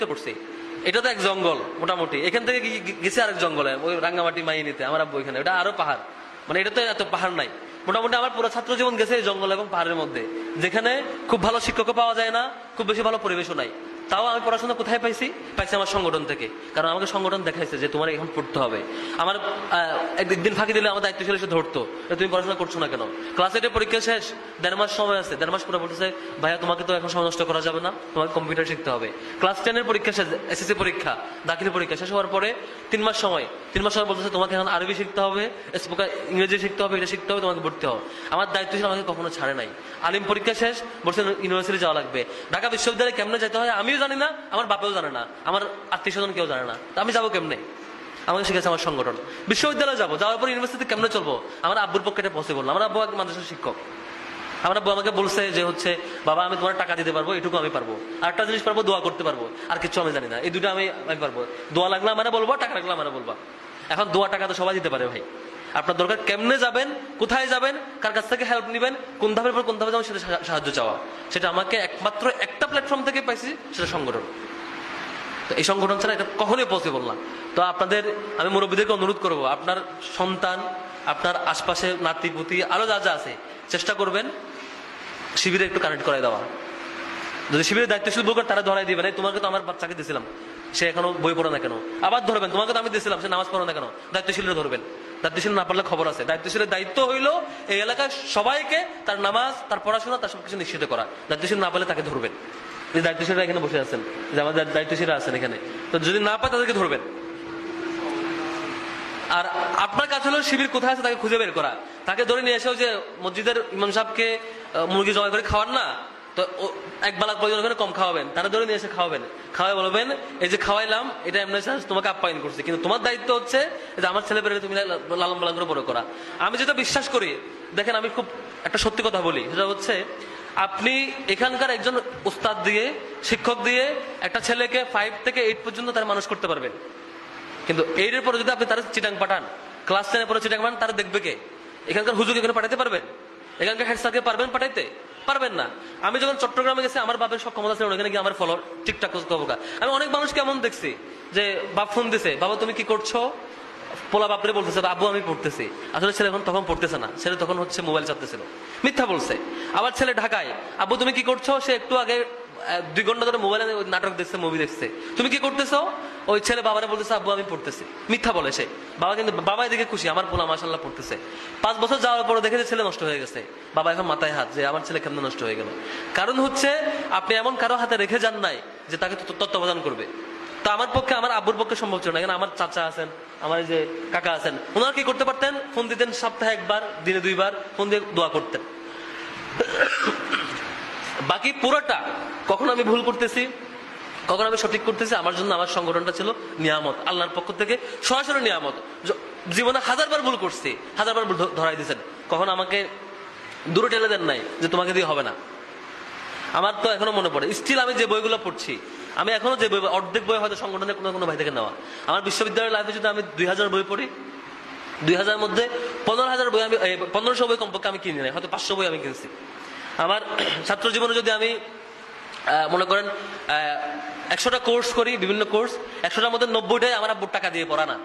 তো পড়ছি, এটা তো এক জঙ্গল মোটামুটি, এখান থেকে গেছি আরেক জঙ্গলে, ওই রাঙ্গামাটি মাই নিতে আমার আব্বু এখানে, ওটা আরো পাহাড়, মানে এটা তো এত পাহাড় নাই। মোটামুটি আমার পুরো ছাত্র জীবন গেছে এই জঙ্গল এবং পাহাড়ের মধ্যে, যেখানে খুব ভালো শিক্ষকও পাওয়া যায় না, খুব বেশি ভালো পরিবেশও নাই। তাও আমি পড়াশোনা কোথায় পাইছি আমার সংগঠন থেকে, কারণ আমাকে সংগঠন দেখাইছে যে তোমার এখন পড়তে হবে। আমার একদিন ফাঁকি দিলে আমার দায়িত্বশীল এসে ধরতো, তুমি পড়াশোনা করছো না কেন? ক্লাস 8 পরীক্ষা শেষ, 1.5 মাস সময় আছে, 1.5 মাস পরে বলতেছে ভাইয়া তোমাকে তো এখন সময় নষ্ট করা যাবে না, তোমাকে কম্পিউটার শিখতে হবে। ক্লাস 10 পরীক্ষা শেষ, এসএসসি পরীক্ষা, দাখিল পরীক্ষা শেষ হওয়ার পরে 3 মাস সময় বলতেছে তোমাকে এখন আরবি শিখতে হবে, ইংরেজি শিখতে হবে, এটা শিখতে হবে, তোমাকে ভর্তি হও। আমার দায়িত্বশীল আমাকে কখনো ছাড়ে নাই। আলিম পরীক্ষা শেষ, বলছে ইউনিভার্সিটি যাওয়া লাগবে। ঢাকা বিশ্ববিদ্যালয়ে কেমনে যেতে হয় আমিও জানি না, আমার বাপেও জানে না, আমার আত্মীয় স্বজন কেউ জানে না, আমি যাবো কেমনে? আমাকে শিখেছে আমার সংগঠন। বিশ্ববিদ্যালয়ে যাবো, যাওয়ার পর ইউনিভার্সিটি কেমনে চলবো? আমার আব্বুর পক্ষে এটা পসিবল না। আমার আব্বু এক মাদ্রাসার শিক্ষক, আমার আব্বু আমাকে বলছে যে হচ্ছে বাবা আমি তোমার টাকা দিতে পারবো, এটুকু আমি পারবো, আর একটা জিনিস পারবো, দোয়া করতে পারবো, আর কিছু আমি জানি না। এই দুটো আমি পারবো। দোয়া লাগলে আমার বলবো, টাকা লাগলে আমার বলবা। এখন দোয়া টাকা তো সবাই দিতে পারে ভাই, আপনার দরকার কেমনে যাবেন, কোথায় যাবেন, কার কাছ থেকে হেল্প নিবেন, কোন ধাপের পর কোন ধাপে যাবেন, সেটা সাহায্য চাওয়া। সেটা আমাকে একমাত্র একটা প্ল্যাটফর্ম থেকে পাইছি, সেটা সংগঠন। এই সংগঠন ছাড়া এটা কখনোই পসিবল না। তো আপনাদের আমি মুরব্বীদেরকে অনুরোধ করবো, আপনার সন্তান, আপনার আশপাশে নাতি পুতি আরো যা যা আছে, চেষ্টা করবেন শিবিরে একটু কানেক্ট করে দেওয়া। যদি শিবিরের দায়িত্বশীল বলবেন তারা ধরাই দিবেন, তোমাকে তো আমার বাচ্চাকে দিয়েছিলাম, সে এখনো বই পড়ে না কেন? আবার ধরবেন, তোমাকে তো আমি দিয়েছিলাম, সে নামাজ পড়ে না কেন? দায়িত্বশীলরা ধরবেন। দায়িত্বশীল না পারলে খবর আছে। দায়িত্বশীলের দায়িত্ব হইলো এই এলাকায় সবাইকে তার নামাজ, তার পড়াশোনা, তার সবকিছু নিশ্চিত করা। দায়িত্বশীল না পারলে তাকে ধরবেন। যে দায়িত্বশীলরা এখানে বসে আছেন, যে আমাদের দায়িত্বশীলরা আছেন এখানে, তো যদি না পায় তাদেরকে ধরবেন। আর আপনার কাছে হলো শিবির কোথায় আছে তাকে খুঁজে বের করা, তাকে ধরে নিয়ে এসেও যে মসজিদের ইমাম সাহেবকে মুরগি জবাই করে খাওয়ান না, তো এক বেলা পর্যন্ত কম খাওয়াবেন, তারা ধরে নিয়ে এসে খাওয়াবেন, খাওয়াই বলবেন এই যে খাওয়াইলাম এটা এমনি তোমাকে আপ্যায়ন করছে, কিন্তু তোমার দায়িত্ব হচ্ছে যে আমার ছেলে পেলে তুমি লালন পালন করে বড় করা। আমি যেটা বিশ্বাস করি, দেখেন আমি খুব একটা সত্যি কথা বলি, সেটা হচ্ছে আপনি এখানকার একজন উস্তাদ দিয়ে, শিক্ষক দিয়ে একটা ছেলেকে 5 থেকে 8 পর্যন্ত তার মানুষ করতে পারবেন, কিন্তু 8 এর পরে যদি আপনি তারা চিটাং পাঠান, ক্লাস 10 এর পরে চিটাং পাঠান, তারা দেখবে কে? এখানকার হুজুর এখানে পাঠাতে পারবেন? এখানকার হেড স্যারকে পারবেন পাঠাইতে? পারবেন না। আমি যখন চট্টগ্রামে গেছি, আমার বাপের সক্ষমতা ছিল ওখানে গিয়ে আমার ফলোয়ার ঠিকঠাক খবর। আমি অনেক মানুষ কেমন দেখছি যে বাপ ফোন দিছে, বাবা তুমি কি করছো, পোলা বাপরে বলতেছে আব্বু আমি পড়তেছি, আসলে ছেলে এখন তখন পড়তেছে না, ছেলে তখন হচ্ছে মোবাইল চাপতেছিল, মিথ্যা বলছে। আবার ছেলে ঢাকায়, আব্বু তুমি কি করছো, সে একটু আগে 2 ঘন্টা ধরে মোবাইলে নাটক দেখছে, মুভি দেখছে, তুমি কি করতেছো? ওই ছেলে বাবারে বলতেছে আব্বু আমি পড়তেছি, মিথ্যা বলে সে। বাবা কিন্তু বাবা এদিকে খুশি, আমার পোলা মাশাআল্লাহ পড়তেছে। 5 বছর যাওয়ার পরে দেখে যে ছেলে নষ্ট হয়ে গেছে, বাবা এখন মাথায় হাত যে আমার ছেলে কেমন নষ্ট হয়ে গেল। কারণ হচ্ছে আপনি এমন কারো হাতে রেখে যান নাই যে তাকে তত্ত্বাবধান করবে। তো আমার পক্ষে, আমার আব্বুর পক্ষে সম্ভব ছিল না, কারণ আমার চাচা আছেন, আমার যে কাকা আছেন, ওনারা কি করতে পারতেন, ফোন দিতেন সপ্তাহে 1 বার, দিনে 2 বার ফোন দিয়ে দোয়া করতেন। বাকি পুরোটা কখন আমি ভুল করতেছি, কখন আমি সঠিক করতেছি, আমার জন্য আমার সংগঠনটা ছিল নিয়ামত, আল্লাহর পক্ষ থেকে সরাসরি নিয়ামত। জীবনে 1000 বার ভুল করছি, 1000 বার ভুল ধরাই দিয়েছেন, কখন আমাকে দূরে ঠেলে দেন নাই যে তোমাকে দিয়ে হবে না। আমার তো এখনো মনে পড়ে, স্টিল আমি যে বইগুলো পড়ছি, আমি এখনো যে বই, অর্ধেক বই হয়তো সংগঠনের কোনো ভাই থেকে নেওয়া। আমার বিশ্ববিদ্যালয়ের লাইফে যদি আমি 2000 বই পড়ি, 2000 মধ্যে 15,000 বই আমি, 1500 বই কমপক্ষে আমি কিনি নাই, হয়তো 500 বই আমি কিনছি। আমার ছাত্র জীবনে যদি আমি মনে করেন 100টা কোর্স করি, বিভিন্ন কোর্স, 100টার মধ্যে 90টাই আমার আব্বুর টাকা দিয়ে পড়া না।